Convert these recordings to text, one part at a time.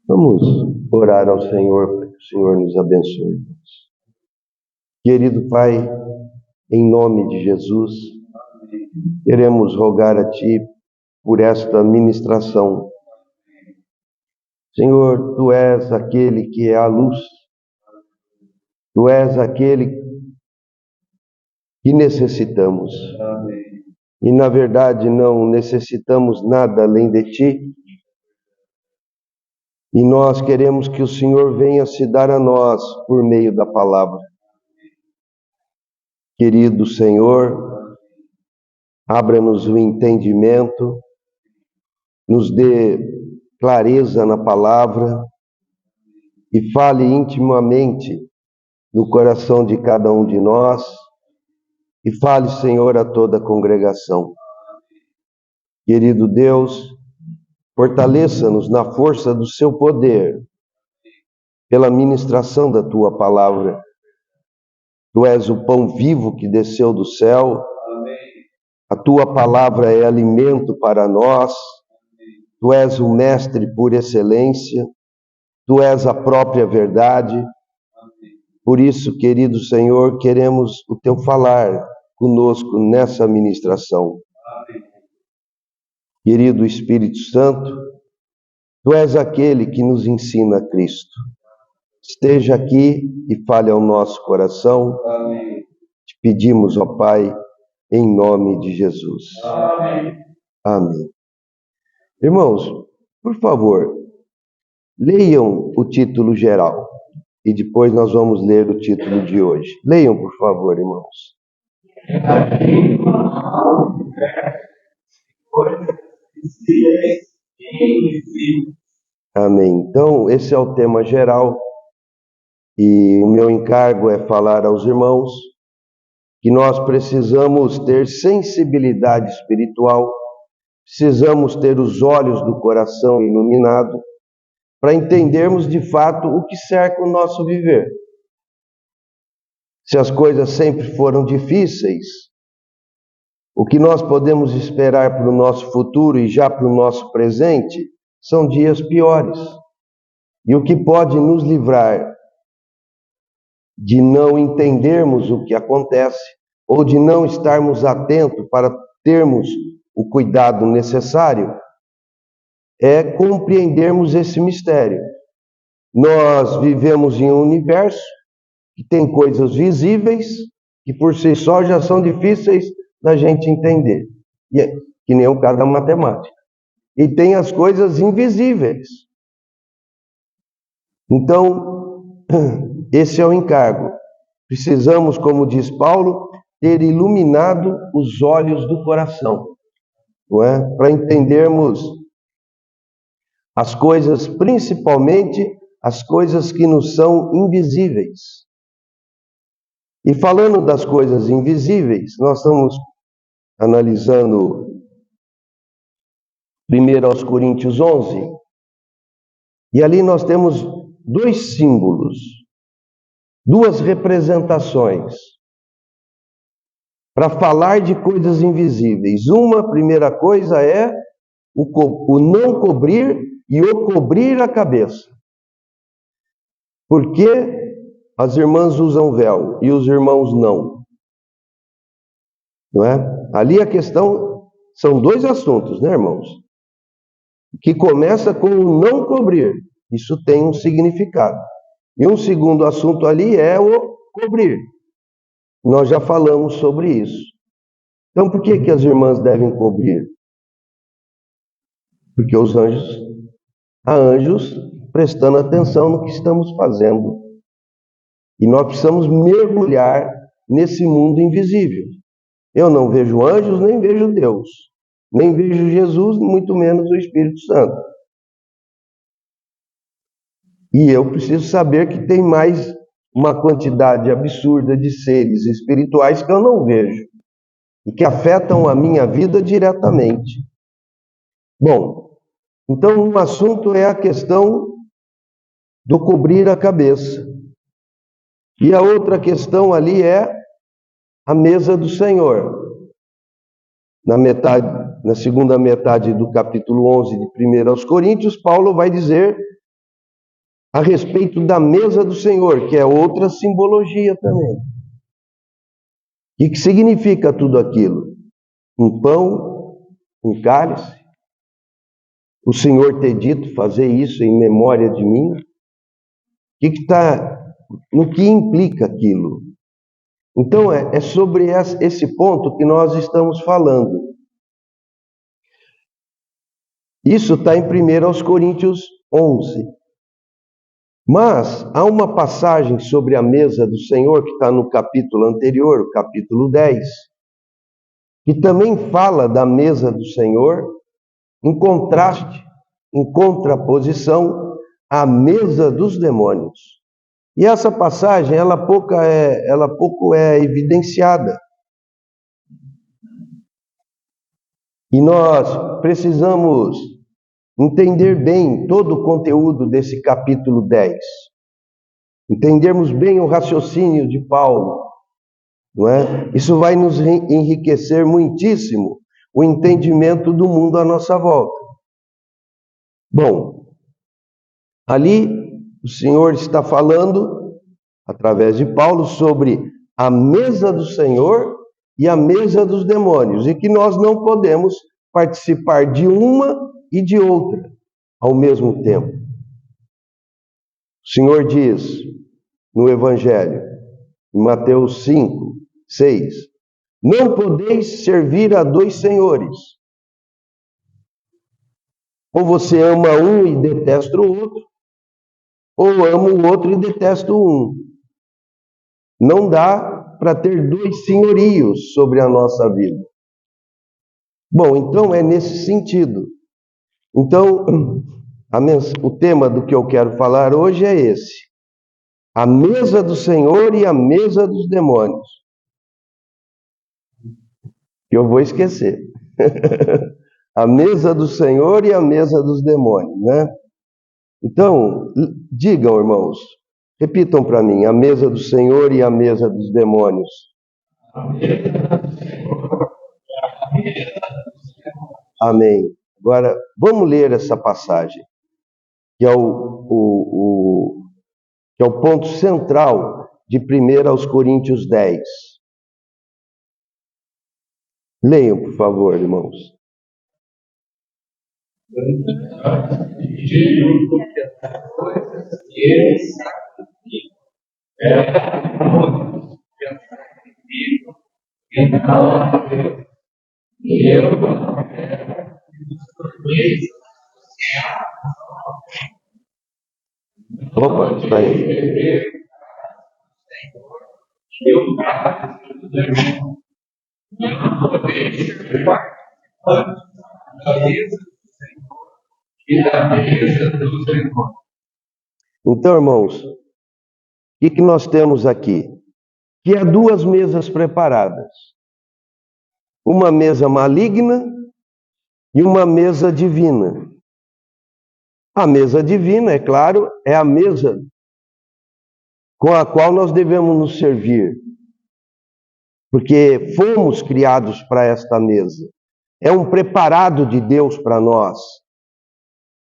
Vamos orar ao Senhor para que o Senhor nos abençoe. Querido Pai, em nome de Jesus, queremos rogar a Ti por esta ministração. Senhor, Tu és aquele que é a luz, Tu és aquele que necessitamos. E na verdade não necessitamos nada além de Ti. E nós queremos que o Senhor venha se dar a nós por meio da palavra. Querido Senhor, abra-nos o entendimento, nos dê clareza na palavra e fale intimamente no coração de cada um de nós e fale, Senhor, a toda a congregação. Querido Deus, fortaleça-nos na força do Seu poder, pela ministração da Tua palavra. Tu és o pão vivo que desceu do céu, a Tua palavra é alimento para nós, Tu és o mestre por excelência, Tu és a própria verdade. Por isso, querido Senhor, queremos o Teu falar conosco nessa ministração. Querido Espírito Santo, Tu és aquele que nos ensina a Cristo. Esteja aqui e fale ao nosso coração. Amém. Te pedimos, ó Pai, em nome de Jesus. Amém. Amém. Irmãos, por favor, leiam o título geral e depois nós vamos ler o título de hoje. Leiam, por favor, irmãos. Amém. Então, esse é o tema geral e o meu encargo é falar aos irmãos que nós precisamos ter sensibilidade espiritual, precisamos ter os olhos do coração iluminados para entendermos de fato o que cerca o nosso viver. Se as coisas sempre foram difíceis, o que nós podemos esperar para o nosso futuro e já para o nosso presente são dias piores. E o que pode nos livrar de não entendermos o que acontece ou de não estarmos atentos para termos o cuidado necessário é compreendermos esse mistério. Nós vivemos em um universo que tem coisas visíveis que por si só já são difíceis da gente entender, que nem o caso da matemática. E tem as coisas invisíveis. Então, esse é o encargo. Precisamos, como diz Paulo, ter iluminado os olhos do coração, não é? Para entendermos as coisas, principalmente as coisas que nos são invisíveis. E falando das coisas invisíveis, nós estamos analisando 1 Coríntios 11, e ali nós temos dois símbolos, duas representações para falar de coisas invisíveis. Uma primeira coisa é o não cobrir e o cobrir a cabeça. Por que as irmãs usam véu e os irmãos não? Não é? Ali a questão são dois assuntos, né, irmãos? Que começa com o não cobrir. Isso tem um significado. E um segundo assunto ali é o cobrir. Nós já falamos sobre isso. Então, por que as irmãs devem cobrir? Porque há anjos prestando atenção no que estamos fazendo. E nós precisamos mergulhar nesse mundo invisível. Eu não vejo anjos, nem vejo Deus. Nem vejo Jesus, muito menos o Espírito Santo. E eu preciso saber que tem mais uma quantidade absurda de seres espirituais que eu não vejo e que afetam a minha vida diretamente. Bom, então um assunto é a questão do cobrir a cabeça. E a outra questão ali é a mesa do Senhor. Na segunda metade do capítulo 11 de 1 aos Coríntios, Paulo vai dizer a respeito da mesa do Senhor, que é outra simbologia também. O que significa tudo aquilo? Um pão, um cálice, o Senhor ter dito fazer isso em memória de mim? No que implica aquilo? Então, é sobre esse ponto que nós estamos falando. Isso está em 1 Coríntios 11. Mas há uma passagem sobre a mesa do Senhor, que está no capítulo anterior, o capítulo 10, que também fala da mesa do Senhor, em contraste, em contraposição à mesa dos demônios. E essa passagem, ela pouco é evidenciada. E nós precisamos entender bem todo o conteúdo desse capítulo 10. Entendermos bem o raciocínio de Paulo, não é? Isso vai nos enriquecer muitíssimo o entendimento do mundo à nossa volta. Bom, ali o Senhor está falando, através de Paulo, sobre a mesa do Senhor e a mesa dos demônios, e que nós não podemos participar de uma e de outra ao mesmo tempo. O Senhor diz no Evangelho, em Mateus 5, 6, não podeis servir a dois senhores. Ou você ama um e detesta o outro, ou ama o outro e detesta um. Não dá para ter dois senhorios sobre a nossa vida. Bom, então é nesse sentido. Então, o tema do que eu quero falar hoje é esse: a mesa do Senhor e a mesa dos demônios. Eu vou esquecer. A mesa do Senhor e a mesa dos demônios, né? Então, digam, irmãos, repitam para mim: a mesa do Senhor e a mesa dos demônios. Amém. Agora, vamos ler essa passagem, que é que é o ponto central de 1 Coríntios 10. Leiam, por favor, irmãos. Opa, está aí. Então, irmãos, o que nós temos aqui? Que há duas mesas preparadas. Uma mesa maligna e uma mesa divina. A mesa divina, é claro, é a mesa com a qual nós devemos nos servir, porque fomos criados para esta mesa. É um preparado de Deus para nós.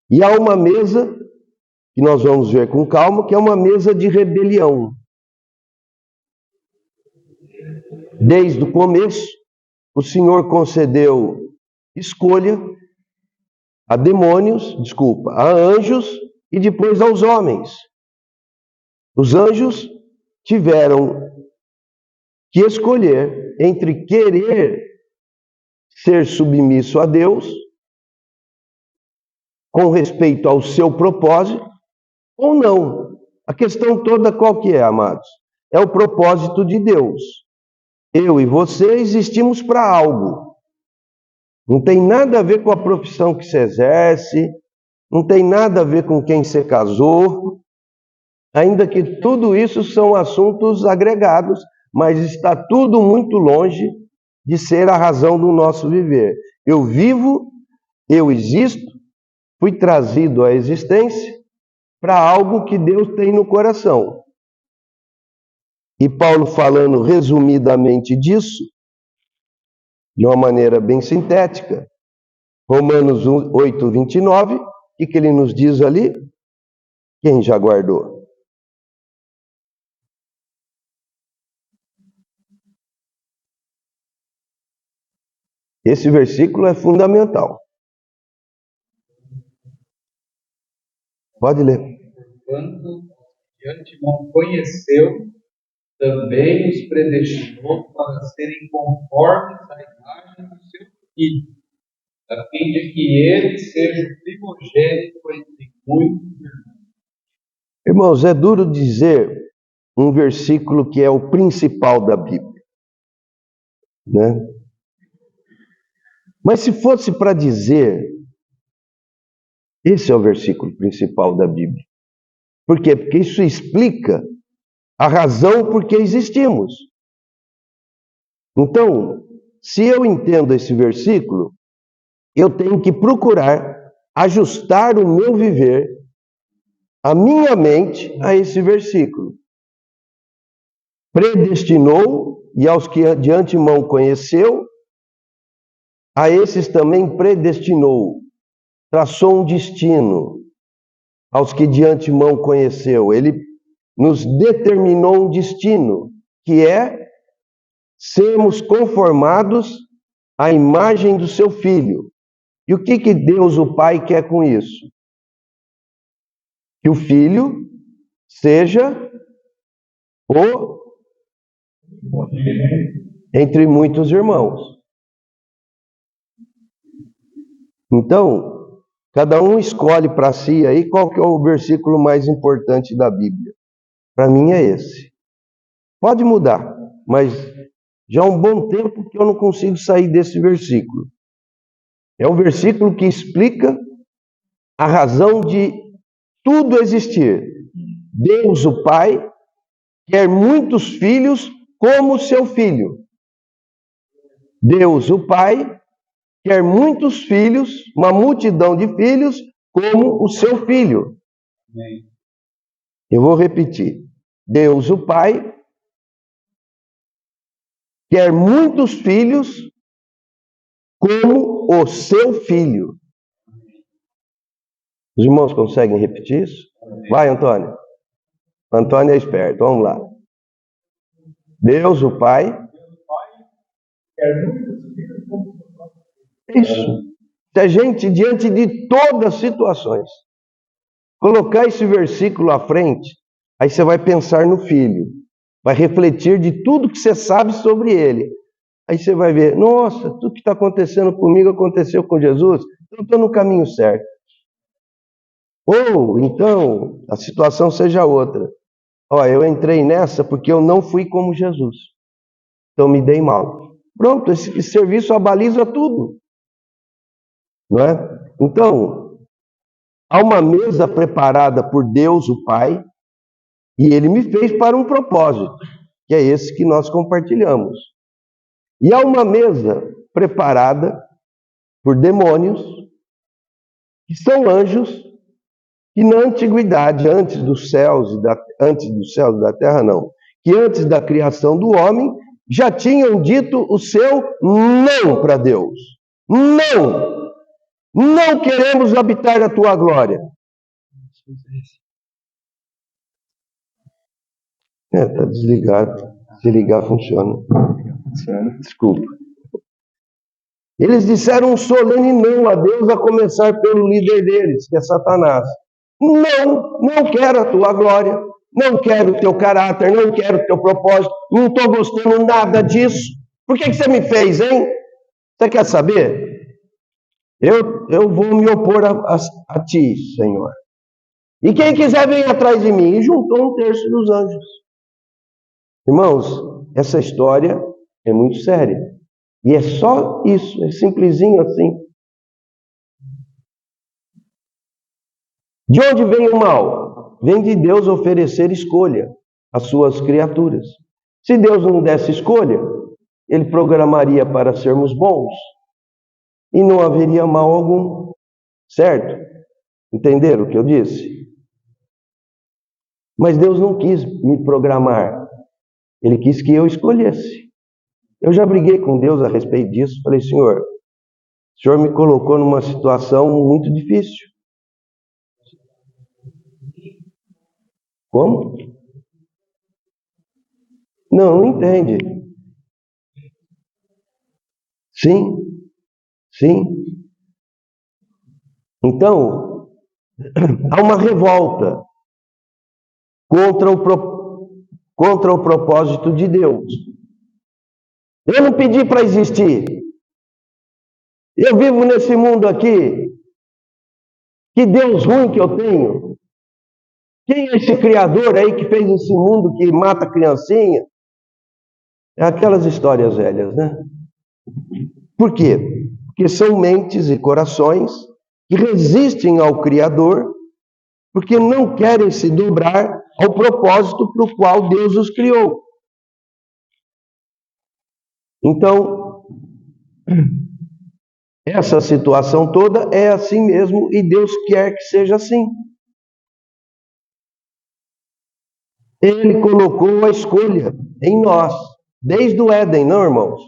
E há uma mesa, que nós vamos ver com calma, que é uma mesa de rebelião. Desde o começo, o Senhor concedeu escolha a anjos e depois aos homens. Os anjos tiveram que escolher entre querer ser submisso a Deus com respeito ao seu propósito ou não. A questão toda qual que é, amados? É o propósito de Deus. Eu e você existimos para algo. Não tem nada a ver com a profissão que se exerce, não tem nada a ver com quem você casou, ainda que tudo isso são assuntos agregados, mas está tudo muito longe de ser a razão do nosso viver. Eu vivo, eu existo, fui trazido à existência para algo que Deus tem no coração. E Paulo, falando resumidamente disso, de uma maneira bem sintética, Romanos 8, 29, o que ele nos diz ali? Quem já guardou? Esse versículo é fundamental. Pode ler. Quando de antemão conheceu, também os predestinou para serem conformes à imagem do seu Filho, a fim de que ele seja o primogênito entre muitos irmãos. Irmãos, é duro dizer um versículo que é o principal da Bíblia, né? Mas se fosse para dizer, esse é o versículo principal da Bíblia. Por quê? Porque isso explica a razão por que existimos. Então, se eu entendo esse versículo, eu tenho que procurar ajustar o meu viver, a minha mente, a esse versículo. Predestinou, e aos que de antemão conheceu, a esses também predestinou, traçou um destino. Aos que de antemão conheceu, ele nos determinou um destino, que é sermos conformados à imagem do seu Filho. E o que Deus, o Pai, quer com isso? Que o Filho seja o entre muitos irmãos. Então, cada um escolhe para si aí qual que é o versículo mais importante da Bíblia. Para mim é esse. Pode mudar, mas já há um bom tempo que eu não consigo sair desse versículo. É o versículo que explica a razão de tudo existir. Deus, o Pai, quer muitos filhos como seu Filho. Deus, o Pai, quer muitos filhos, uma multidão de filhos, como o seu Filho. Amém. Eu vou repetir. Deus, o Pai, quer muitos filhos, como o seu Filho. Os irmãos conseguem repetir isso? Vai, Antônio. Antônio é esperto, vamos lá. Deus, o Pai, Quer muitos filhos como isso. Se a gente, diante de todas as situações, colocar esse versículo à frente, aí você vai pensar no Filho, vai refletir de tudo que você sabe sobre ele. Aí você vai ver, nossa, tudo que está acontecendo comigo aconteceu com Jesus, eu estou no caminho certo. Ou, então, a situação seja outra. Olha, eu entrei nessa porque eu não fui como Jesus. Então me dei mal. Pronto, esse serviço abaliza tudo. Não é? Então, há uma mesa preparada por Deus, o Pai, e Ele me fez para um propósito, que é esse que nós compartilhamos. E há uma mesa preparada por demônios, que são anjos, que na antiguidade, antes dos céus e da terra, não, que antes da criação do homem, já tinham dito o seu não para Deus. Não! Não queremos habitar na tua glória. Está desligado. Se ligar, funciona. Desculpa. Eles disseram um solene não a Deus, a começar pelo líder deles, que é Satanás. Não quero a tua glória, não quero o teu caráter, não quero o teu propósito, não estou gostando nada disso. Por que você me fez, hein? Você quer saber? Eu vou me opor a ti, Senhor. E quem quiser vir atrás de mim. E juntou um terço dos anjos. Irmãos, essa história é muito séria. E é só isso, é simplesinho assim. De onde vem o mal? Vem de Deus oferecer escolha às suas criaturas. Se Deus não desse escolha, Ele programaria para sermos bons. E não haveria mal algum. Certo? Entenderam o que eu disse? Mas Deus não quis me programar. Ele quis que eu escolhesse. Eu já briguei com Deus a respeito disso. Falei, Senhor, o Senhor me colocou numa situação muito difícil. Como? Não entende. Sim, sim. Então, há uma revolta contra o propósito de Deus. Eu não pedi para existir. Eu vivo nesse mundo aqui. Que Deus ruim que eu tenho. Quem é esse Criador aí que fez esse mundo que mata criancinha? É aquelas histórias velhas, né? Por quê? Porque são mentes e corações que resistem ao Criador, porque não querem se dobrar ao propósito para o qual Deus os criou. Então, essa situação toda é assim mesmo e Deus quer que seja assim. Ele colocou a escolha em nós, desde o Éden, não, irmãos?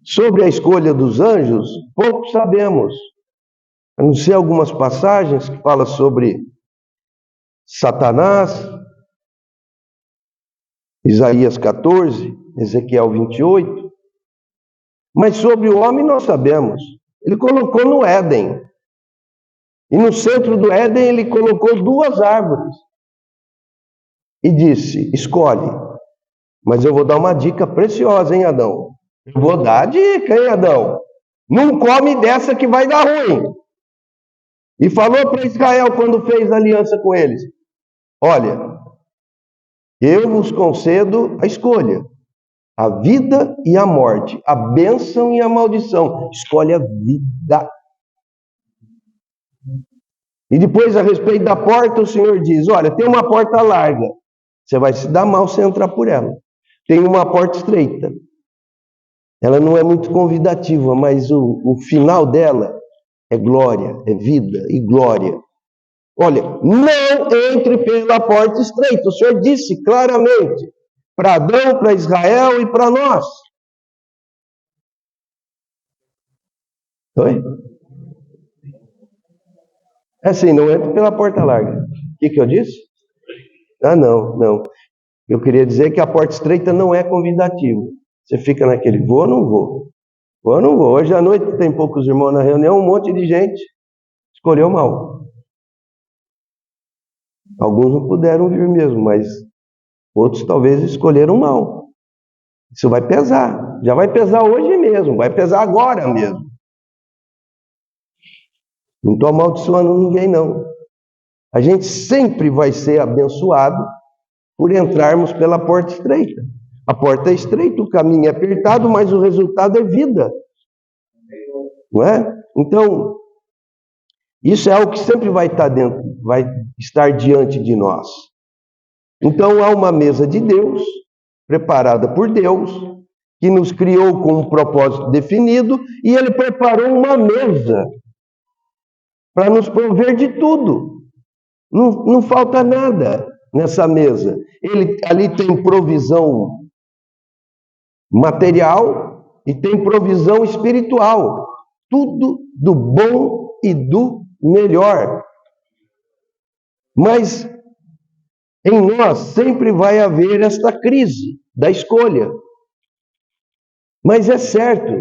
Sobre a escolha dos anjos, pouco sabemos. A não ser algumas passagens que falam sobre Satanás, Isaías 14, Ezequiel 28. Mas sobre o homem nós sabemos. Ele colocou no Éden. E no centro do Éden ele colocou 2 árvores. E disse, escolhe. Mas eu vou dar uma dica preciosa, hein, Adão? Eu vou dar a dica, hein, Adão? Não come dessa que vai dar ruim. E falou para Israel quando fez aliança com eles: olha, eu vos concedo a escolha, a vida e a morte, a bênção e a maldição. Escolhe a vida. E depois, a respeito da porta, o Senhor diz: olha, tem uma porta larga, você vai se dar mal se entrar por ela. Tem uma porta estreita. Ela não é muito convidativa, mas o final dela é glória, é vida e glória. Olha, não entre pela porta estreita. O Senhor disse claramente para Adão, para Israel e para nós. Oi? É assim, não entre pela porta larga. O que eu disse? Ah, não. Eu queria dizer que a porta estreita não é convidativa. Você fica naquele, vou ou não vou? Vou ou não vou? Hoje à noite tem poucos irmãos na reunião, um monte de gente escolheu mal. Alguns não puderam vir mesmo, mas outros talvez escolheram mal. Isso vai pesar. Já vai pesar hoje mesmo, vai pesar agora mesmo. Não estou amaldiçoando ninguém, não. A gente sempre vai ser abençoado por entrarmos pela porta estreita. A porta é estreita, o caminho é apertado, mas o resultado é vida. Não é? Então, isso é algo que sempre vai estar diante de nós. Então, há uma mesa de Deus, preparada por Deus, que nos criou com um propósito definido, e Ele preparou uma mesa para nos prover de tudo. Não falta nada nessa mesa. Ali tem provisão material e tem provisão espiritual. Tudo do bom e do melhor. Mas em nós sempre vai haver esta crise da escolha. Mas é certo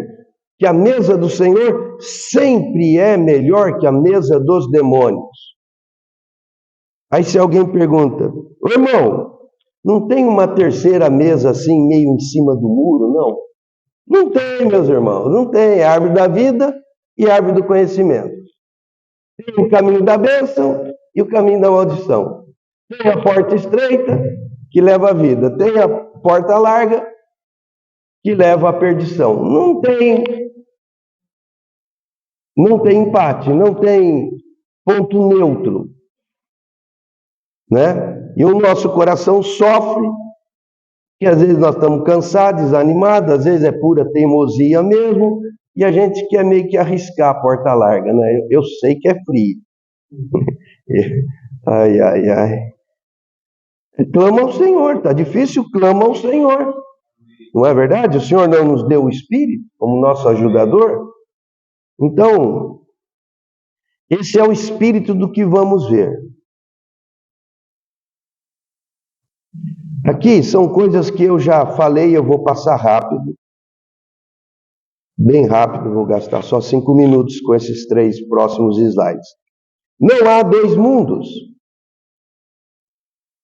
que a mesa do Senhor sempre é melhor que a mesa dos demônios. Aí se alguém pergunta, irmão, não tem uma terceira mesa assim, meio em cima do muro, não? Não tem, meus irmãos, não tem. É a árvore da vida e a árvore do conhecimento. Tem o caminho da bênção e o caminho da maldição. Tem a porta estreita, que leva à vida. Tem a porta larga, que leva à perdição. Não tem empate, não tem ponto neutro. Né? E o nosso coração sofre, que às vezes nós estamos cansados, desanimados, às vezes é pura teimosia mesmo, e a gente quer meio que arriscar a porta larga, né? Eu sei que é frio. Ai. Clama ao Senhor, tá difícil, clama ao Senhor. Não é verdade? O Senhor não nos deu o Espírito como nosso ajudador? Então, esse é o espírito do que vamos ver. Aqui são coisas que eu já falei, eu vou passar rápido. Bem rápido, vou gastar só 5 minutos com esses 3 próximos slides. Não há 2 mundos,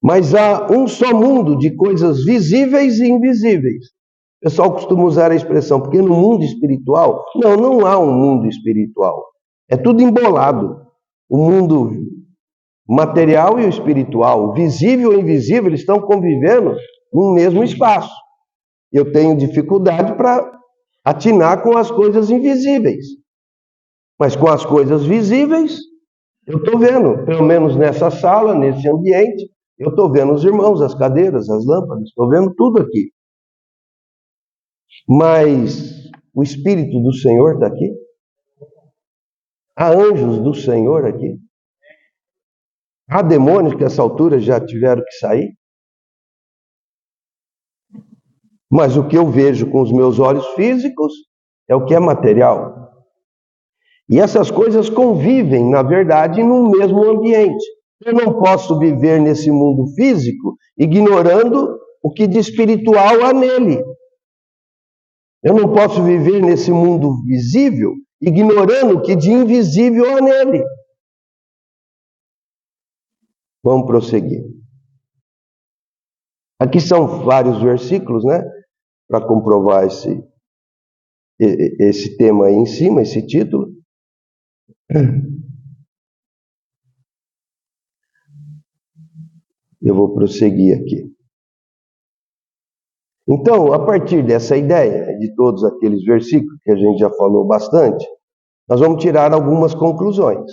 mas há um só mundo de coisas visíveis e invisíveis. O pessoal costuma usar a expressão, porque no mundo espiritual, não há um mundo espiritual. É tudo embolado. O mundo material e o espiritual, o visível e o invisível, eles estão convivendo no mesmo espaço. Eu tenho dificuldade para atinar com as coisas invisíveis. Mas com as coisas visíveis, eu estou vendo, pelo menos nessa sala, nesse ambiente, eu estou vendo os irmãos, as cadeiras, as lâmpadas, estou vendo tudo aqui. Mas o Espírito do Senhor está aqui? Há anjos do Senhor aqui? Há demônios que a essa altura já tiveram que sair? Mas o que eu vejo com os meus olhos físicos é o que é material. E essas coisas convivem, na verdade, no mesmo ambiente. Eu não posso viver nesse mundo físico ignorando o que de espiritual há nele. Eu não posso viver nesse mundo visível ignorando o que de invisível há nele. Vamos prosseguir. Aqui são vários versículos, né? Para comprovar esse tema aí em cima, esse título. Eu vou prosseguir aqui. Então, a partir dessa ideia, de todos aqueles versículos que a gente já falou bastante, nós vamos tirar algumas conclusões.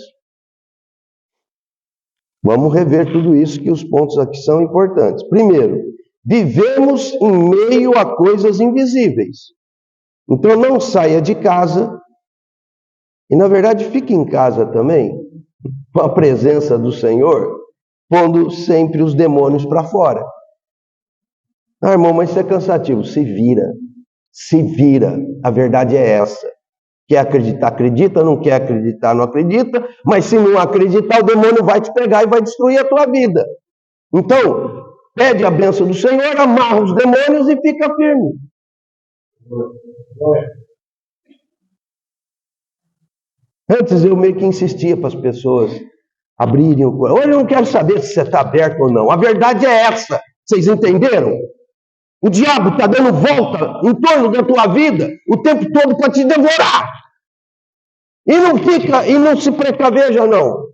Vamos rever tudo isso, que os pontos aqui são importantes. Primeiro, vivemos em meio a coisas invisíveis. Então não saia de casa, e na verdade fique em casa também, com a presença do Senhor, pondo sempre os demônios para fora. Ah, irmão, mas isso é cansativo. Se vira. A verdade é essa. Quer acreditar, acredita. Não quer acreditar, não acredita. Mas se não acreditar, o demônio vai te pegar e vai destruir a tua vida. Então, pede a bênção do Senhor, amarra os demônios e fica firme. Antes eu meio que insistia para as pessoas abrirem o coração. Hoje eu não quero saber se você está aberto ou não. A verdade é essa. Vocês entenderam? O diabo está dando volta em torno da tua vida o tempo todo para te devorar. E não se precaveja, não.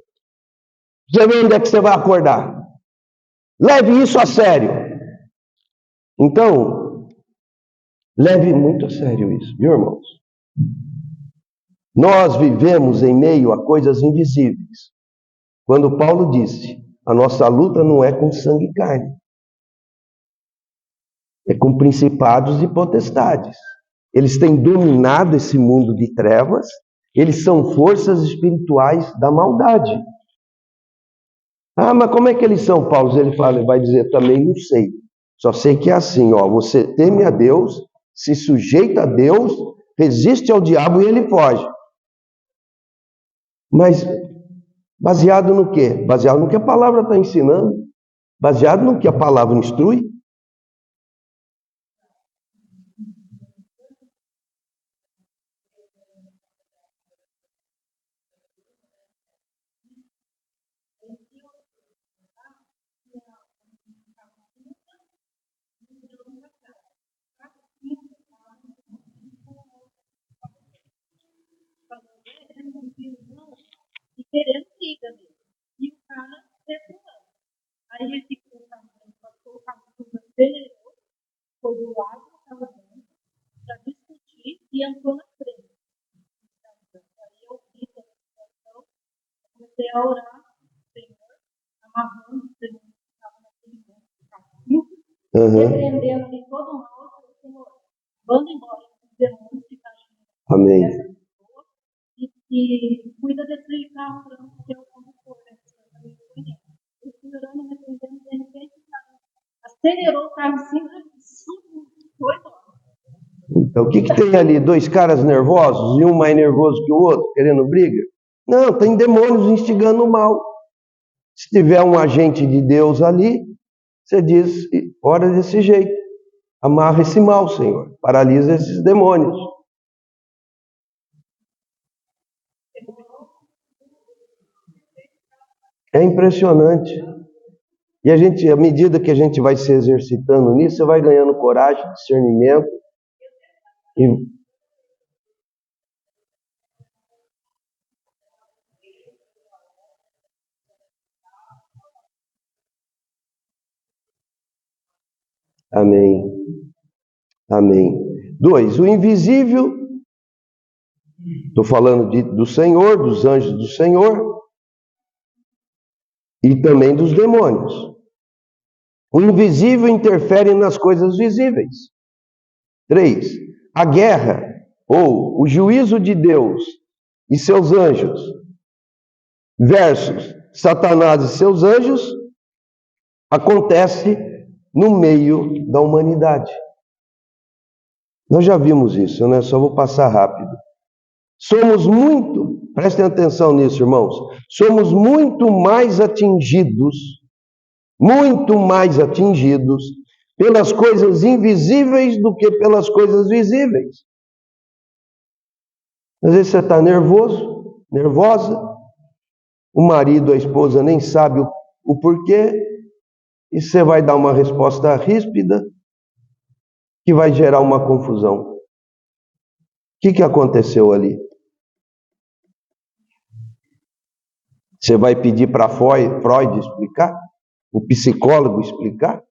Você vê onde é que você vai acordar. Leve isso a sério. Então, leve muito a sério isso, viu, irmãos? Nós vivemos em meio a coisas invisíveis. Quando Paulo disse, a nossa luta não é com sangue e carne. É com principados e potestades. Eles têm dominado esse mundo de trevas. Eles são forças espirituais da maldade. Ah, mas como é que eles são, Paulo? Ele vai dizer também, não sei. Só sei que é assim, ó, você teme a Deus, se sujeita a Deus, resiste ao diabo e ele foge. Mas baseado no quê? Baseado no que a palavra está ensinando. Baseado no que a palavra instrui. E querendo briga mesmo. E o cara recuando. Aí ele ficou o carro acelerou, foi do lado que estava dentro, para discutir e entrou na frente. Aí eu fiz a situação, comecei a orar, Senhor, amarrando o Senhor que estava naquele momento do carro, repreendendo ali todo o mal, falei, Senhor, manda embora esses demônios que estão agindo. Amém. E cuida desse carro branco que é o condutor, né? Eu fui orando, repreendendo, de repente, acelerou o carro assim, foi embora. Então, o que tem ali? 2 caras nervosos e um mais nervoso que o outro, querendo briga? Não, tem demônios instigando o mal. Se tiver um agente de Deus ali, você diz, ora desse jeito. Amarra esse mal, Senhor. Paralisa esses demônios. É impressionante. E a gente, à medida que a gente vai se exercitando nisso, você vai ganhando coragem, discernimento. Amém. Amém. 2. O invisível, estou falando do Senhor, dos anjos do Senhor, e também dos demônios. O invisível interfere nas coisas visíveis. 3. A guerra, ou o juízo de Deus e seus anjos, versus Satanás e seus anjos, acontece no meio da humanidade. Nós já vimos isso, né? Só vou passar rápido. Prestem atenção nisso, irmãos, somos muito mais atingidos pelas coisas invisíveis do que pelas coisas visíveis. Às vezes você está nervoso, nervosa, o marido, a esposa nem sabe o porquê, e você vai dar uma resposta ríspida que vai gerar uma confusão. O que aconteceu ali? Você vai pedir para Freud explicar? O psicólogo explicar?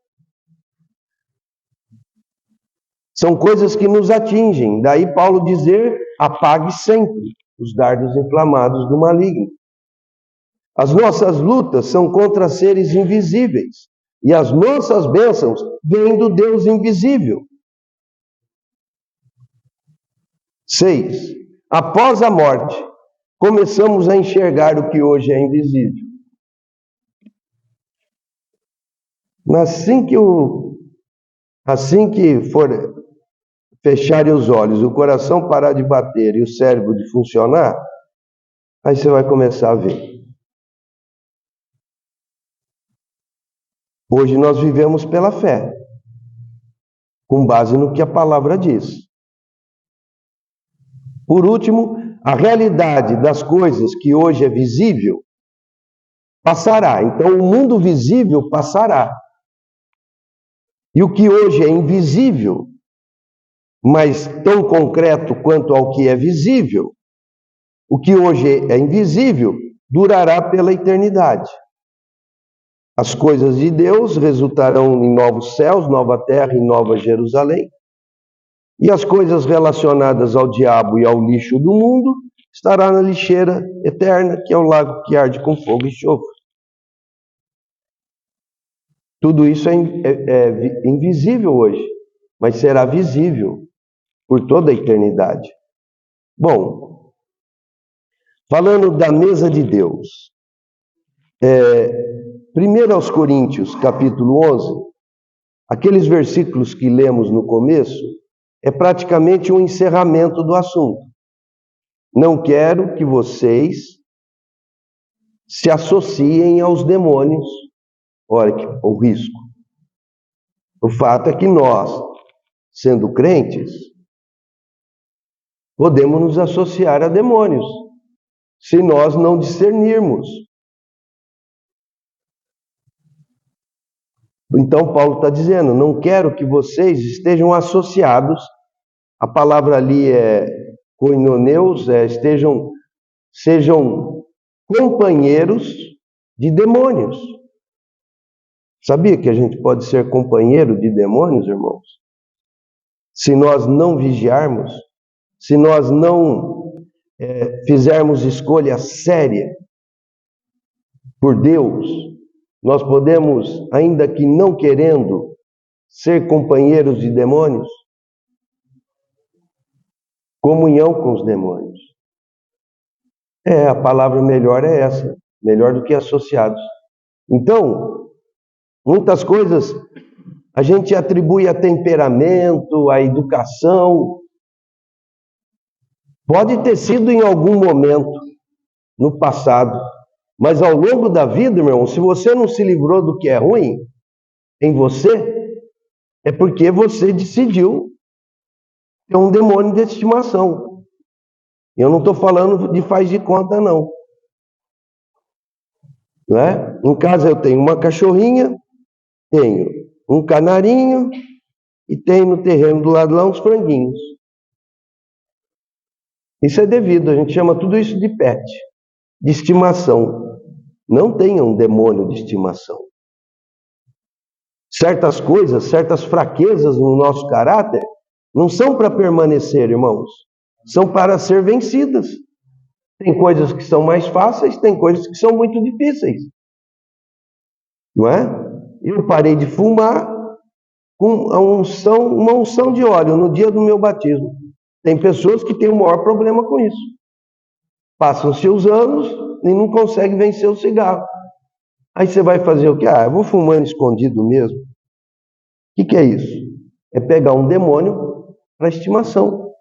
São coisas que nos atingem. Daí Paulo dizer, apague sempre os dardos inflamados do maligno. As nossas lutas são contra seres invisíveis. E as nossas bênçãos vêm do Deus invisível. 6. Após a morte, começamos a enxergar o que hoje é invisível. Assim que for fecharem os olhos, o coração parar de bater e o cérebro de funcionar, aí você vai começar a ver. Hoje nós vivemos pela fé, com base no que a palavra diz. Por último, a realidade das coisas que hoje é visível passará. Então, o mundo visível passará. E o que hoje é invisível, mas tão concreto quanto ao que é visível, o que hoje é invisível, durará pela eternidade. As coisas de Deus resultarão em novos céus, nova terra e nova Jerusalém. E as coisas relacionadas ao diabo e ao lixo do mundo estará na lixeira eterna, que é o lago que arde com fogo e enxofre. Tudo isso é invisível hoje, mas será visível por toda a eternidade. Bom, falando da mesa de Deus, 1 aos Coríntios, capítulo 11, aqueles versículos que lemos no começo, é praticamente um encerramento do assunto. Não quero que vocês se associem aos demônios. Olha o risco. O fato é que nós, sendo crentes, podemos nos associar a demônios, se nós não discernirmos. Então Paulo está dizendo, não quero que vocês estejam associados, a palavra ali é koinoneus, sejam companheiros de demônios. Sabia que a gente pode ser companheiro de demônios, irmãos? Se nós não vigiarmos, se nós não fizermos escolha séria por Deus, nós podemos, ainda que não querendo, ser companheiros de demônios. Comunhão com os demônios. A palavra melhor é essa, melhor do que associados. Então, muitas coisas a gente atribui a temperamento, a educação. Pode ter sido em algum momento, no passado, mas ao longo da vida, meu irmão, se você não se livrou do que é ruim, em você, é porque você decidiu ter um demônio de estimação. Eu não estou falando de faz de conta, não. Não é? Em casa eu tenho uma cachorrinha, tenho um canarinho e tenho no terreno do lado lá uns franguinhos. Isso é devido, a gente chama tudo isso de pet, de estimação. Não tenha um demônio de estimação. Certas coisas, certas fraquezas no nosso caráter não são para permanecer, irmãos. São para ser vencidas. Tem coisas que são mais fáceis, tem coisas que são muito difíceis. Não é? Eu parei de fumar com uma unção de óleo no dia do meu batismo. Tem pessoas que têm o maior problema com isso. Passam-se os anos e não conseguem vencer o cigarro. Aí você vai fazer o quê? Eu vou fumando escondido mesmo. O que é isso? É pegar um demônio para estimação.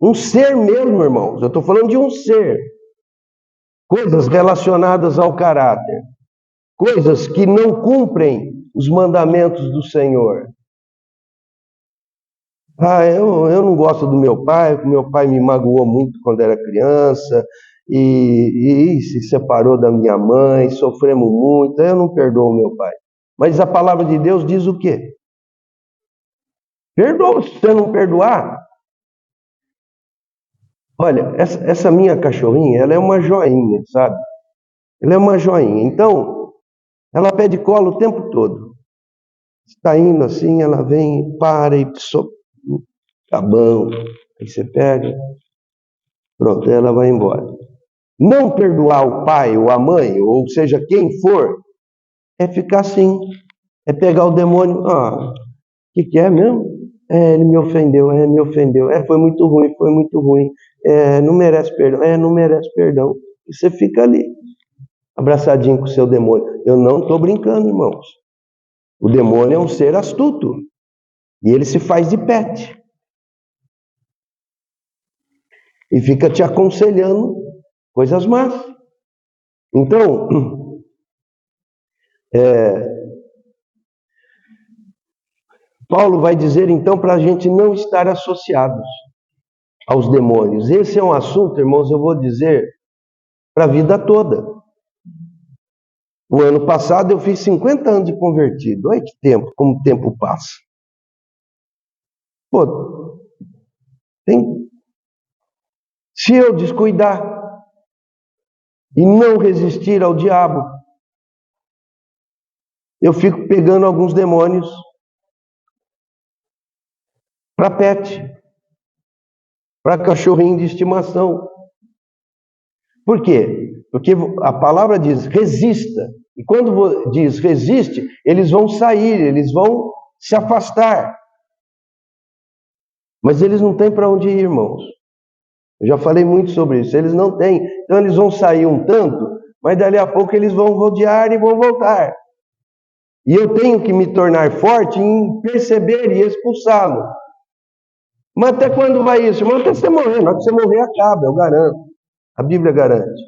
Um ser mesmo, irmãos. Eu estou falando de um ser. Coisas relacionadas ao caráter. Coisas que não cumprem os mandamentos do Senhor. Eu não gosto do meu pai, porque meu pai me magoou muito quando era criança, e se separou da minha mãe, sofremos muito, eu não perdoo o meu pai. Mas a palavra de Deus diz o quê? Perdoa, se você não perdoar. Olha, essa minha cachorrinha, ela é uma joinha, sabe? Ela é uma joinha. Então, ela pede colo o tempo todo. Está indo assim, ela vem, para e tá bom. Aí você pega, pronto, ela vai embora. Não perdoar o pai ou a mãe, ou seja, quem for, é ficar assim. É pegar o demônio. O que é mesmo? Ele me ofendeu, me ofendeu. Foi muito ruim, foi muito ruim. Não merece perdão, não merece perdão. E você fica ali, abraçadinho com o seu demônio. Eu não estou brincando, irmãos. O demônio é um ser astuto. E ele se faz de pet. E fica te aconselhando coisas más. Então, Paulo vai dizer então para a gente não estar associados aos demônios. Esse é um assunto, irmãos, eu vou dizer, para a vida toda. O ano passado eu fiz 50 anos de convertido. Olha que tempo, como o tempo passa. Se eu descuidar e não resistir ao diabo, eu fico pegando alguns demônios para pet, para cachorrinho de estimação. Por quê? Porque a palavra diz resista. E quando diz resiste, eles vão sair, eles vão se afastar. Mas eles não têm para onde ir, irmãos. Eu já falei muito sobre isso. Eles não têm. Então eles vão sair um tanto, mas dali a pouco eles vão rodear e vão voltar. E eu tenho que me tornar forte em perceber e expulsá-lo. Mas até quando vai isso? Irmão, até você morrer. Na hora que você morrer, acaba, eu garanto. A Bíblia garante.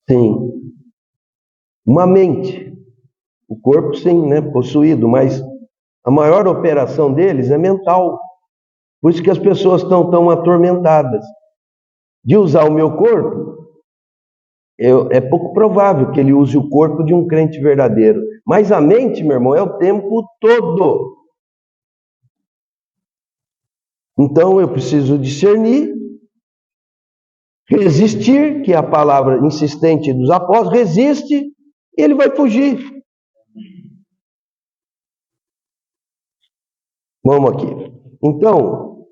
Sim. Uma mente. O corpo, sim, né? Possuído, mas a maior operação deles é mental. Por isso que as pessoas estão tão atormentadas. De usar o meu corpo, é pouco provável que ele use o corpo de um crente verdadeiro. Mas a mente, meu irmão, é o tempo todo. Então eu preciso discernir, resistir, que é a palavra insistente dos apóstolos, resiste e ele vai fugir. Vamos aqui. Então,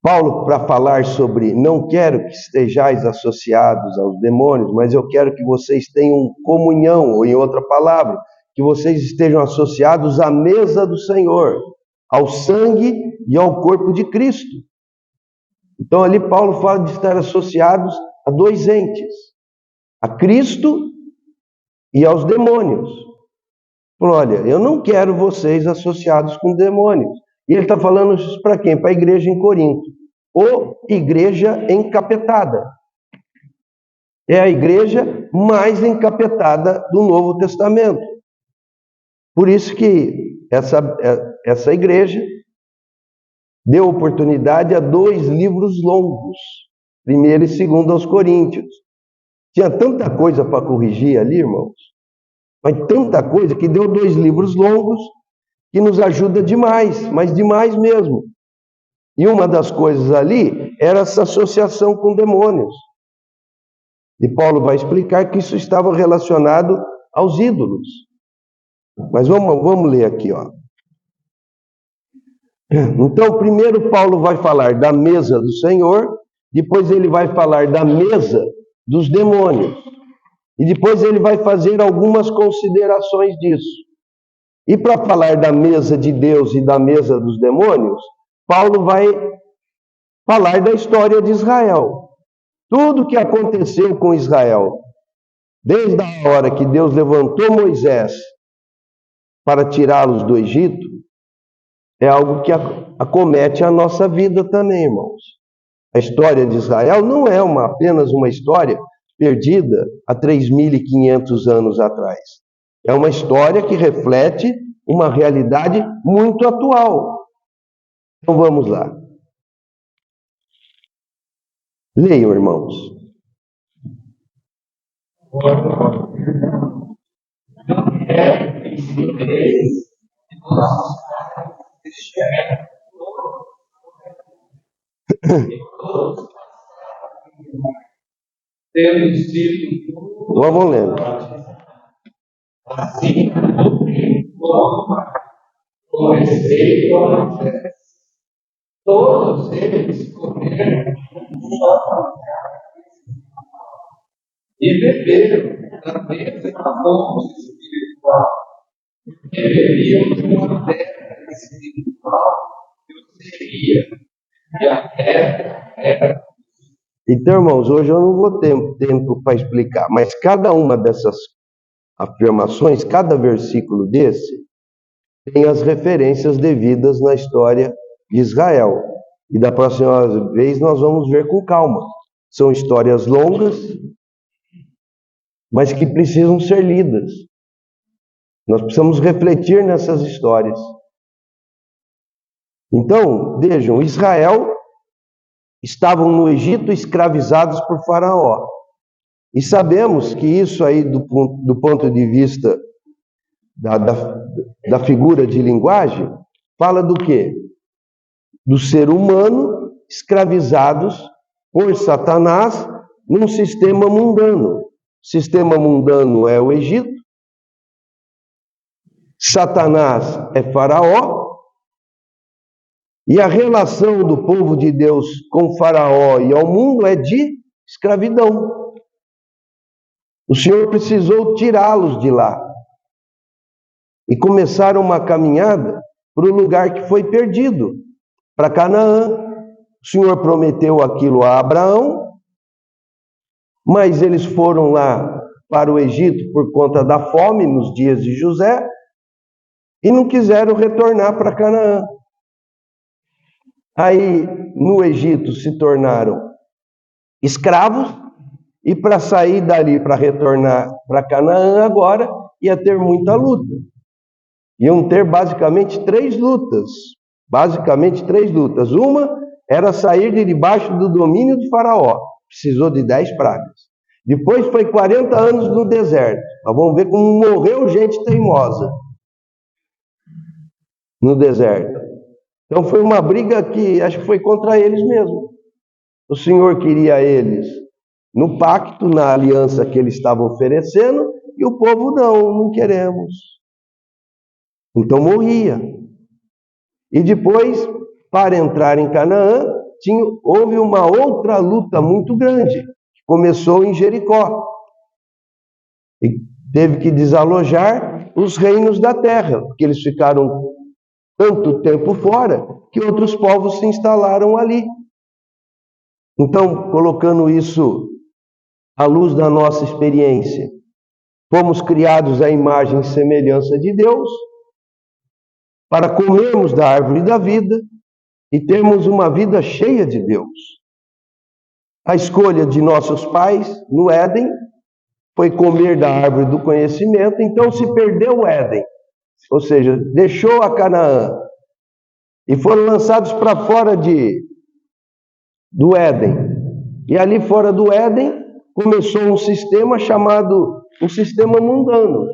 Paulo, para falar sobre não quero que estejais associados aos demônios, mas eu quero que vocês tenham comunhão, ou em outra palavra, que vocês estejam associados à mesa do Senhor, ao sangue e ao corpo de Cristo. Então ali Paulo fala de estar associados a dois entes, a Cristo e aos demônios. Falou, olha, eu não quero vocês associados com demônios. E ele está falando isso para quem? Para a igreja em Corinto. Ou igreja encapetada. É a igreja mais encapetada do Novo Testamento. Por isso que essa igreja deu oportunidade a 2 livros longos, 1º e 2º aos Coríntios. Tinha tanta coisa para corrigir ali, irmãos, mas tanta coisa que deu 2 livros longos que nos ajuda demais, mas demais mesmo. E uma das coisas ali era essa associação com demônios. E Paulo vai explicar que isso estava relacionado aos ídolos. Mas vamos ler aqui, ó. Então, primeiro Paulo vai falar da mesa do Senhor, depois ele vai falar da mesa dos demônios. E depois ele vai fazer algumas considerações disso. E para falar da mesa de Deus e da mesa dos demônios, Paulo vai falar da história de Israel. Tudo o que aconteceu com Israel, desde a hora que Deus levantou Moisés para tirá-los do Egito, é algo que acomete a nossa vida também, irmãos. A história de Israel não é apenas uma história perdida há 3.500 anos atrás. É uma história que reflete uma realidade muito atual. Então vamos lá. Leiam, irmãos. Temos sido Vamos lendo. assim com respeito a Moisés. Todos eles comeram e beberam da mesma fonte espiritual, porque bebiam de uma terra espiritual que os seguia, e a terra era. Então, irmãos, hoje eu não vou ter tempo para explicar, mas cada uma dessas afirmações, cada versículo desse, tem as referências devidas na história de Israel. E da próxima vez nós vamos ver com calma. São histórias longas, mas que precisam ser lidas. Nós precisamos refletir nessas histórias. Então, vejam, Israel estavam no Egito escravizados por Faraó. E sabemos que isso aí, do ponto de vista da figura de linguagem, fala do quê? Do ser humano escravizados por Satanás num sistema mundano. O sistema mundano é o Egito, Satanás é Faraó, e a relação do povo de Deus com Faraó e ao mundo é de escravidão. O Senhor precisou tirá-los de lá e começaram uma caminhada para o lugar que foi perdido, para Canaã. O Senhor prometeu aquilo a Abraão, mas eles foram lá para o Egito por conta da fome nos dias de José e não quiseram retornar para Canaã. Aí, no Egito, se tornaram escravos, e para sair dali, para retornar para Canaã agora, ia ter muita luta. Iam ter basicamente 3 lutas. Uma era sair de debaixo do domínio de Faraó. Precisou de 10 pragas. Depois foi 40 anos no deserto. Nós vamos ver como morreu gente teimosa no deserto. Então foi uma briga que acho que foi contra eles mesmo. O Senhor queria eles no pacto, na aliança que ele estava oferecendo, e o povo não queremos. Então morria. E depois, para entrar em Canaã, houve uma outra luta muito grande, que começou em Jericó. E teve que desalojar os reinos da terra, porque eles ficaram tanto tempo fora, que outros povos se instalaram ali. Então, colocando isso à luz da nossa experiência, fomos criados à imagem e semelhança de Deus, para comermos da árvore da vida e termos uma vida cheia de Deus. A escolha de nossos pais no Éden foi comer da árvore do conhecimento, então se perdeu o Éden, ou seja, deixou a Canaã e foram lançados para fora do Éden. E ali fora do Éden começou um sistema chamado um sistema mundano,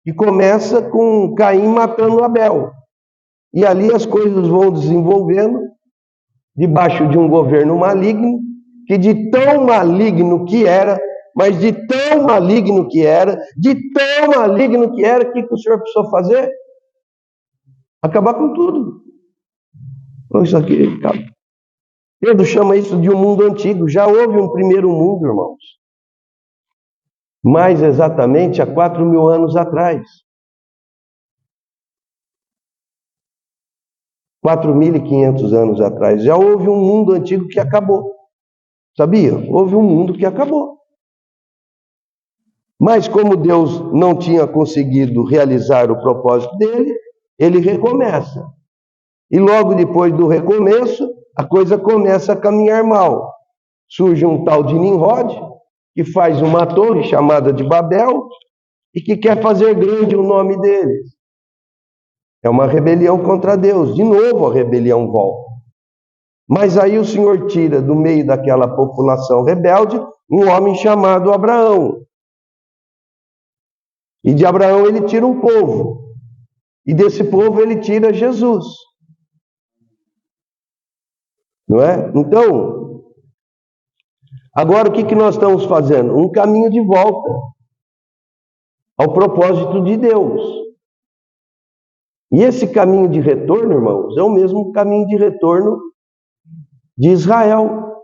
que começa com Caim matando Abel. E ali as coisas vão desenvolvendo debaixo de um governo maligno, que de tão maligno que era, mas de tão maligno que era, o que o Senhor precisou fazer? Acabar com tudo. Isso aqui, Pedro chama isso de um mundo antigo. Já houve um primeiro mundo, irmãos. Mais exatamente há 4.000 anos atrás. 4.500 anos atrás. Já houve um mundo antigo que acabou. Sabia? Houve um mundo que acabou. Mas como Deus não tinha conseguido realizar o propósito dele, ele recomeça. E logo depois do recomeço, a coisa começa a caminhar mal. Surge um tal de Nimrod, que faz uma torre chamada de Babel, e que quer fazer grande o nome dele. É uma rebelião contra Deus. De novo a rebelião volta. Mas aí o Senhor tira do meio daquela população rebelde um homem chamado Abraão. E de Abraão ele tira um povo. E desse povo ele tira Jesus. Não é? Então, agora o que nós estamos fazendo? Um caminho de volta ao propósito de Deus. E esse caminho de retorno, irmãos, é o mesmo caminho de retorno de Israel.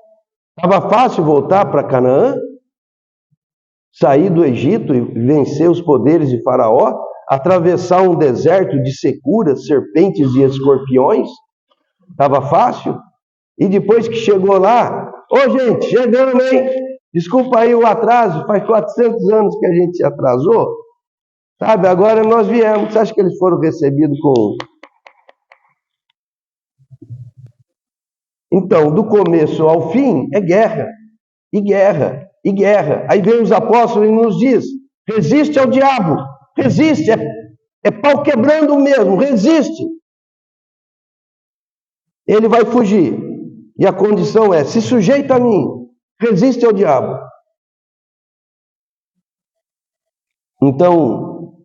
Estava fácil voltar para Canaã? Sair do Egito e vencer os poderes de Faraó? Atravessar um deserto de securas, serpentes e escorpiões? Estava fácil? E depois que chegou lá, gente, chegamos, hein? Desculpa aí o atraso, faz 400 anos que a gente se atrasou. Sabe, agora nós viemos. Você acha que eles foram recebidos com... Então, do começo ao fim, é guerra, e guerra, e guerra. Aí vem os apóstolos e nos diz, resiste ao diabo, resiste, é pau quebrando mesmo, resiste. Ele vai fugir. E a condição é, se sujeita a mim, resiste ao diabo. Então,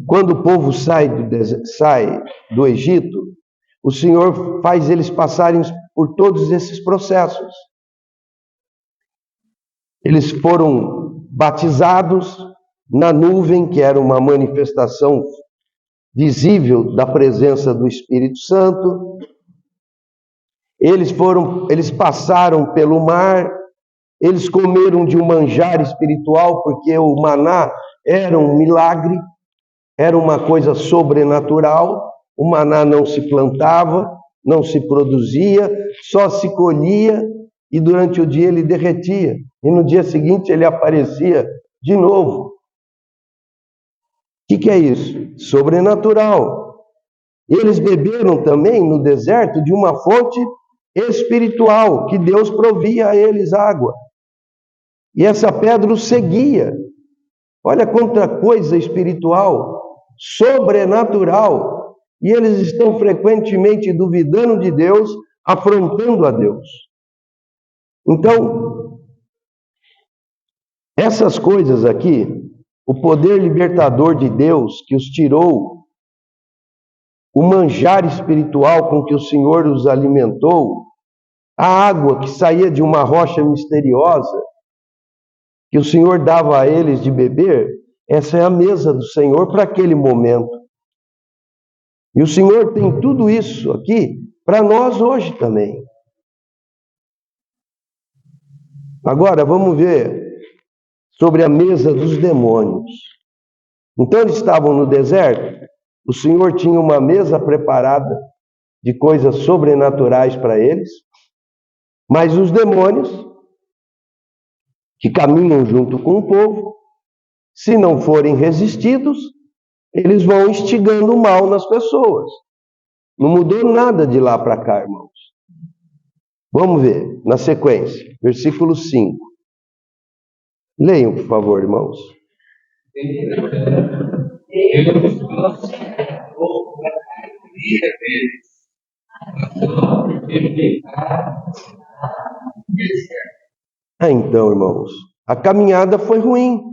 quando o povo sai do Egito, o Senhor faz eles passarem por todos esses processos. Eles foram batizados na nuvem, que era uma manifestação visível da presença do Espírito Santo. Eles passaram pelo mar, eles comeram de um manjar espiritual, porque o maná era um milagre, era uma coisa sobrenatural. O maná não se plantava, não se produzia, só se colhia e durante o dia ele derretia. E no dia seguinte ele aparecia de novo. O que é isso? Sobrenatural. Eles beberam também no deserto de uma fonte espiritual, que Deus provia a eles água. E essa pedra os seguia. Olha quanta coisa espiritual, sobrenatural. E eles estão frequentemente duvidando de Deus, afrontando a Deus. Então, essas coisas aqui, o poder libertador de Deus que os tirou, o manjar espiritual com que o Senhor os alimentou, a água que saía de uma rocha misteriosa, que o Senhor dava a eles de beber, essa é a mesa do Senhor para aquele momento. E o Senhor tem tudo isso aqui para nós hoje também. Agora vamos ver sobre a mesa dos demônios. Então eles estavam no deserto, o Senhor tinha uma mesa preparada de coisas sobrenaturais para eles, mas os demônios, que caminham junto com o povo, Se não forem resistidos, eles vão instigando o mal nas pessoas. Não mudou nada de lá para cá, irmãos. Vamos ver, na sequência, versículo 5. Leiam, por favor, irmãos. Então, irmãos, a caminhada foi ruim.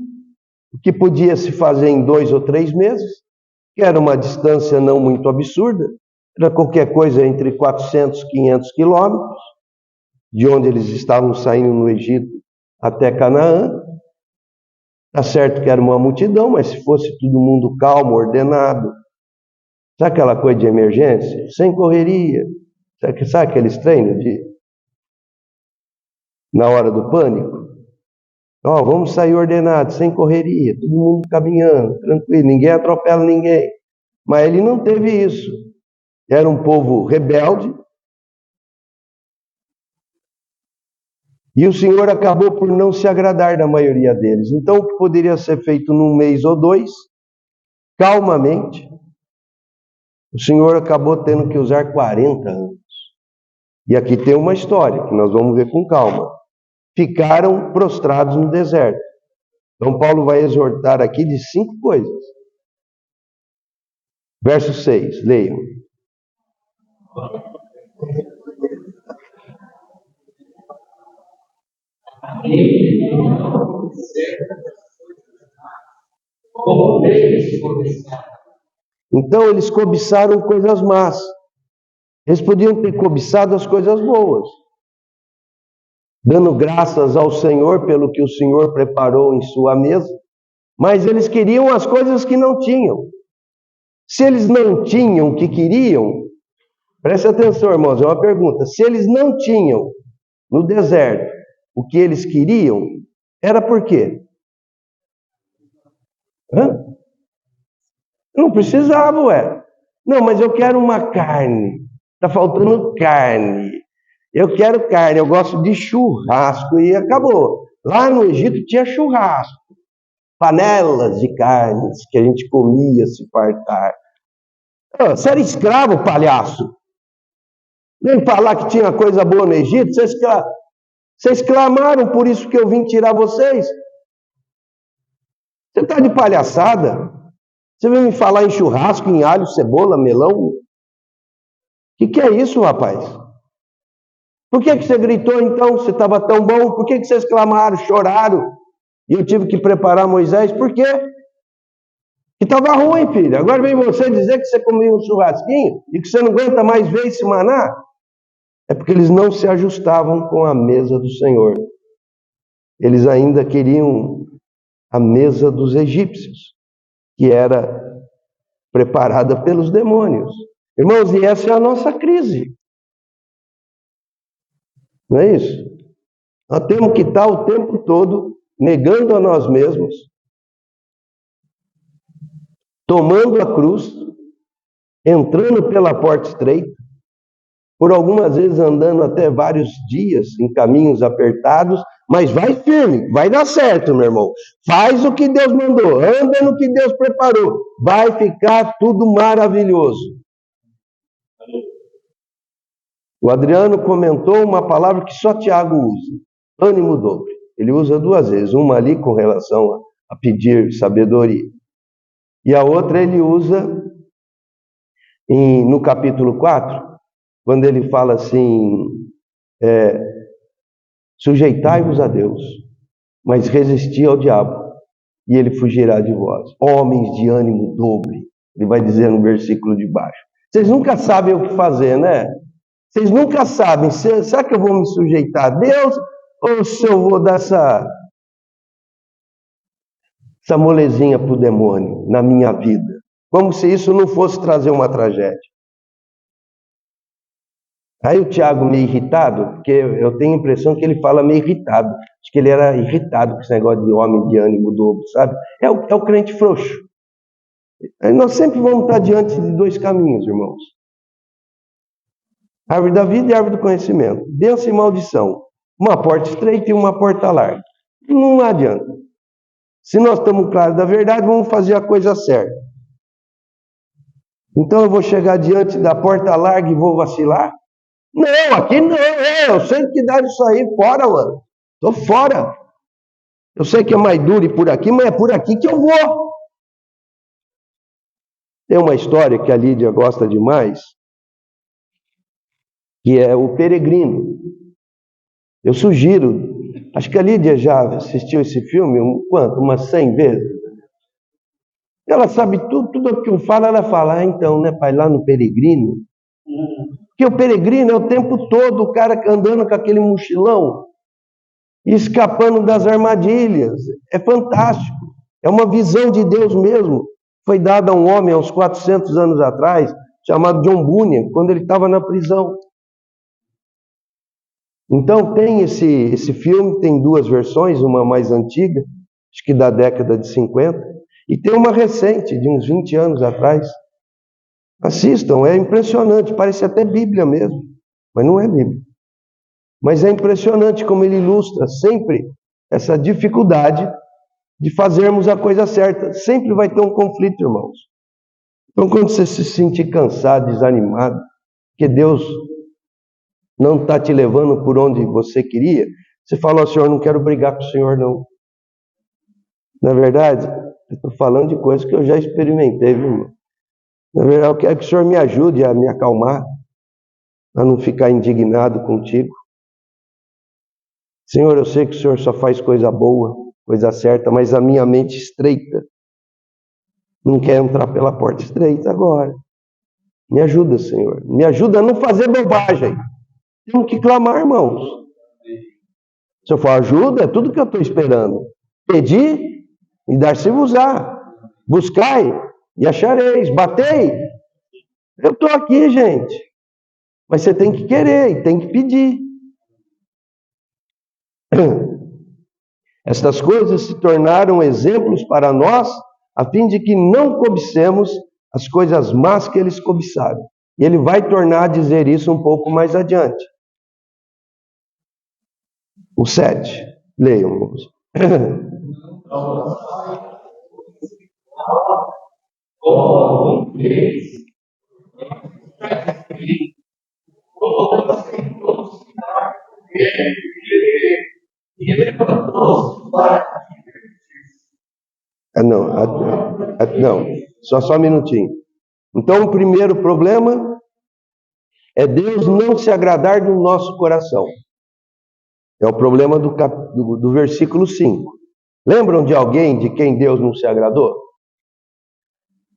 O que podia se fazer em 2 ou 3 meses, que era uma distância não muito absurda, era qualquer coisa entre 400 e 500 quilômetros, de onde eles estavam saindo no Egito até Canaã. Tá certo que era uma multidão, mas se fosse todo mundo calmo, ordenado, sabe aquela coisa de emergência? Sem correria. Sabe aqueles treinos na hora do pânico? Vamos sair ordenado, sem correria, todo mundo caminhando, tranquilo, ninguém atropela ninguém. Mas ele não teve isso. Era um povo rebelde. E o Senhor acabou por não se agradar da maioria deles. Então, o que poderia ser feito num mês ou 2, calmamente, o Senhor acabou tendo que usar 40 anos. E aqui tem uma história, que nós vamos ver com calma. Ficaram prostrados no deserto. Então, Paulo vai exortar aqui de 5 coisas. Verso 6, leiam. Então, eles cobiçaram coisas más. Eles podiam ter cobiçado as coisas boas, dando graças ao Senhor pelo que o Senhor preparou em sua mesa, mas eles queriam as coisas que não tinham. Se eles não tinham o que queriam, preste atenção, irmãos, é uma pergunta. Se eles não tinham no deserto o que eles queriam, era por quê? Não precisava, ué. Não, mas eu quero uma carne. Está faltando carne. Eu quero carne, eu gosto de churrasco. E acabou. Lá no Egito tinha churrasco. Panelas de carnes que a gente comia se fartar. Você era escravo, palhaço. Nem falar que tinha coisa boa no Egito. Vocês clamaram por isso que eu vim tirar vocês. Você está de palhaçada? Você veio me falar em churrasco, em alho, cebola, melão? O que é isso, rapaz? Por que você gritou então, se estava tão bom? Por que vocês clamaram, choraram? E eu tive que preparar Moisés? Por quê? Que estava ruim, filho. Agora vem você dizer que você comia um churrasquinho e que você não aguenta mais ver esse maná? É porque eles não se ajustavam com a mesa do Senhor. Eles ainda queriam a mesa dos egípcios, que era preparada pelos demônios. Irmãos, e essa é a nossa crise. Não é isso? Nós temos que estar o tempo todo negando a nós mesmos, tomando a cruz, entrando pela porta estreita, por algumas vezes andando até vários dias em caminhos apertados, mas vai firme, vai dar certo, meu irmão. Faz o que Deus mandou, anda no que Deus preparou, vai ficar tudo maravilhoso. O Adriano comentou uma palavra que só Tiago usa, ânimo dobre. Ele usa 2 vezes, uma ali com relação a pedir sabedoria. E a outra ele usa no capítulo 4, quando ele fala assim, sujeitai-vos a Deus, mas resisti ao diabo, e ele fugirá de vós. Homens de ânimo dobre, ele vai dizer no versículo de baixo. Vocês nunca sabem o que fazer, né? Vocês nunca sabem, será que eu vou me sujeitar a Deus, ou se eu vou dar essa molezinha para o demônio na minha vida? Como se isso não fosse trazer uma tragédia. Aí o Tiago meio irritado, porque eu tenho a impressão que ele fala meio irritado. Acho que ele era irritado com esse negócio de homem de ânimo dobro, sabe? É o crente frouxo. Aí nós sempre vamos estar diante de 2 caminhos, irmãos. Árvore da vida e árvore do conhecimento. Bênção e maldição. Uma porta estreita e uma porta larga. Não adianta. Se nós estamos claros da verdade, vamos fazer a coisa certa. Então eu vou chegar diante da porta larga e vou vacilar? Não, aqui não, eu sei que dá isso aí, fora, mano. Tô fora. Eu sei que é mais duro ir por aqui, mas é por aqui que eu vou. Tem uma história que a Lídia gosta demais, que é o Peregrino. Eu sugiro, acho que a Lídia já assistiu esse filme, umas 100 vezes. Ela sabe tudo o que eu falo, ela fala, então, né, pai, lá no Peregrino. Porque o Peregrino é o tempo todo o cara andando com aquele mochilão e escapando das armadilhas. É fantástico. É uma visão de Deus mesmo. Foi dada a um homem há uns 400 anos atrás, chamado John Bunyan, quando ele estava na prisão. Então tem esse filme, tem duas versões, uma mais antiga, acho que da década de 50, e tem uma recente, de uns 20 anos atrás. Assistam, é impressionante, parece até Bíblia mesmo, mas não é Bíblia. Mas é impressionante como ele ilustra sempre essa dificuldade de fazermos a coisa certa. Sempre vai ter um conflito, irmãos. Então, quando você se sentir cansado, desanimado, que Deus não está te levando por onde você queria, você fala, ó, Senhor, não quero brigar com o Senhor, não. Na verdade, eu estou falando de coisas que eu já experimentei, viu, irmão? Na verdade, eu quero que o Senhor me ajude a me acalmar, a não ficar indignado contigo. Senhor, eu sei que o Senhor só faz coisa boa, coisa certa, mas a minha mente estreita não quer entrar pela porta estreita agora. Me ajuda, Senhor. Me ajuda a não fazer bobagem. Temos que clamar, irmãos. Se eu for ajuda, é tudo que eu estou esperando. Pedir e dar-se-vos-á. Buscai e achareis. Batei. Eu estou aqui, gente. Mas você tem que querer e tem que pedir. Estas coisas se tornaram exemplos para nós, a fim de que não cobicemos as coisas más que eles cobiçaram. E ele vai tornar a dizer isso um pouco mais adiante. O 7. Leiam, irmãos. Não, só um minutinho. Então, o primeiro problema é Deus não se agradar do nosso coração. É o problema do versículo 5. Lembram de alguém de quem Deus não se agradou?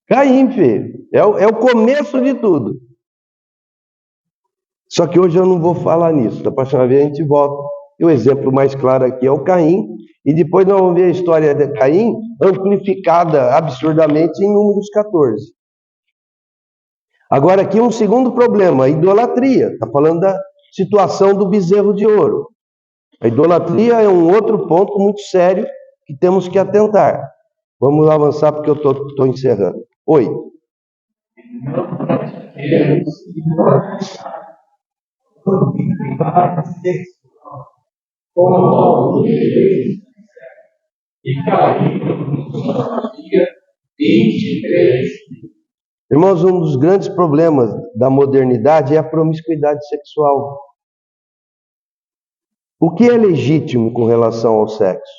Caim, filho. É o começo de tudo. Só que hoje eu não vou falar nisso. Da próxima vez a gente volta. E o exemplo mais claro aqui é o Caim. E depois nós vamos ver a história de Caim amplificada absurdamente em Números 14. Agora aqui um segundo problema, a idolatria. Está falando da situação do bezerro de ouro. A idolatria é um outro ponto muito sério que temos que atentar. Vamos avançar porque eu estou encerrando. 8. Irmãos, um dos grandes problemas da modernidade é a promiscuidade sexual. O que é legítimo com relação ao sexo?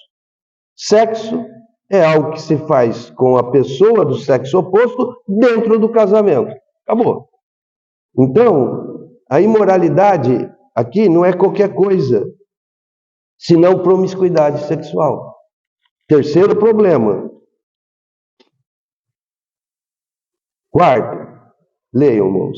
Sexo é algo que se faz com a pessoa do sexo oposto dentro do casamento. Acabou. Então, a imoralidade aqui não é qualquer coisa, senão promiscuidade sexual. Terceiro problema. Quarto. Leiam, irmãos.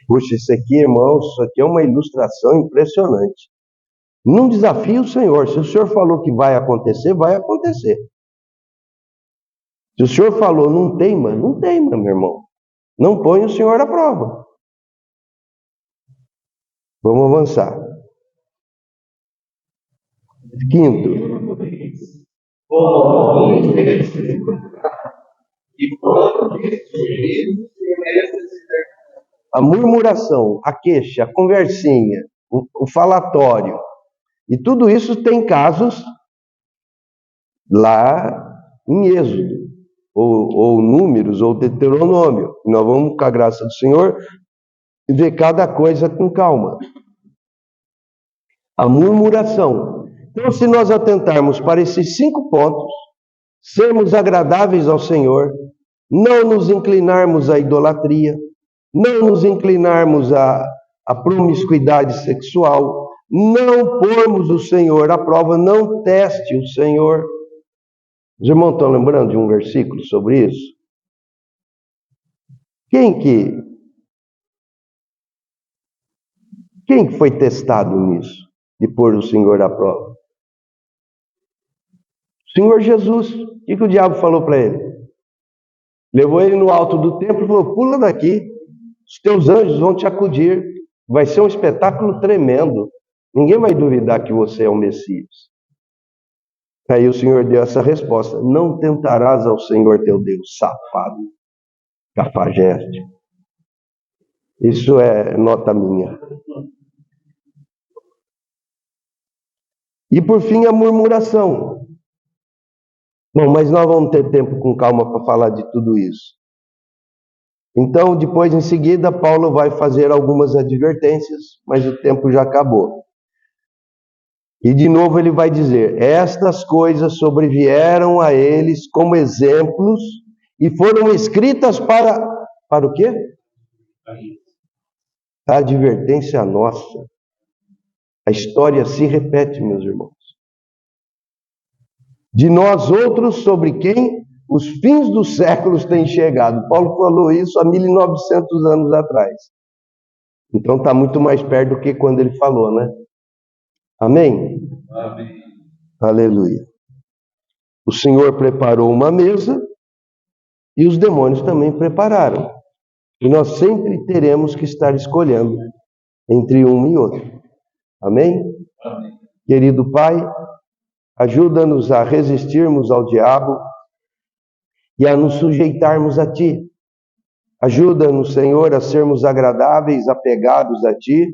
Puxa, isso aqui, irmãos, isso aqui é uma ilustração impressionante. Não desafie o Senhor. Se o Senhor falou que vai acontecer, vai acontecer. Se o Senhor falou não teima, não teima, meu irmão. Não põe o Senhor à prova. Vamos avançar. Quinto. A murmuração, a queixa, a conversinha, o falatório. E tudo isso tem casos lá em Êxodo, ou Números, ou Deuteronômio. Nós vamos, com a graça do Senhor, ver cada coisa com calma. A murmuração. Então, se nós atentarmos para esses 5 pontos, sermos agradáveis ao Senhor, não nos inclinarmos à idolatria, não nos inclinarmos à promiscuidade sexual, não pormos o Senhor à prova, não teste o Senhor. Os irmãos estão lembrando de um versículo sobre isso? Quem que foi testado nisso, de pôr o Senhor à prova? O Senhor Jesus. O que o diabo falou para ele? Levou ele no alto do templo e falou: pula daqui, os teus anjos vão te acudir, vai ser um espetáculo tremendo, ninguém vai duvidar que você é o Messias. Aí o Senhor deu essa resposta: não tentarás ao Senhor teu Deus, safado, cafajeste. Isso é nota minha. E por fim a murmuração. Bom, mas nós vamos ter tempo com calma para falar de tudo isso. Então, depois, em seguida, Paulo vai fazer algumas advertências, mas o tempo já acabou. E de novo ele vai dizer: estas coisas sobrevieram a eles como exemplos e foram escritas para o quê? A advertência nossa. A história se repete, meus irmãos. De nós outros, sobre quem os fins dos séculos têm chegado. Paulo falou isso há 1900 anos atrás. Então está muito mais perto do que quando ele falou, né? Amém? Amém. Aleluia. O Senhor preparou uma mesa e os demônios também prepararam. E nós sempre teremos que estar escolhendo entre um e outro. Amém? Amém. Querido Pai, ajuda-nos a resistirmos ao diabo e a nos sujeitarmos a Ti. Ajuda-nos, Senhor, a sermos agradáveis, apegados a Ti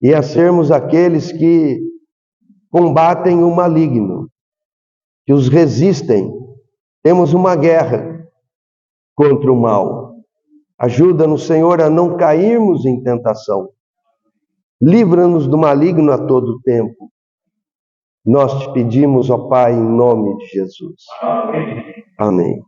e a sermos aqueles que combatem o maligno, que os resistem. Temos uma guerra contra o mal. Ajuda-nos, Senhor, a não cairmos em tentação. Livra-nos do maligno a todo tempo. Nós te pedimos, ó Pai, em nome de Jesus. Amém.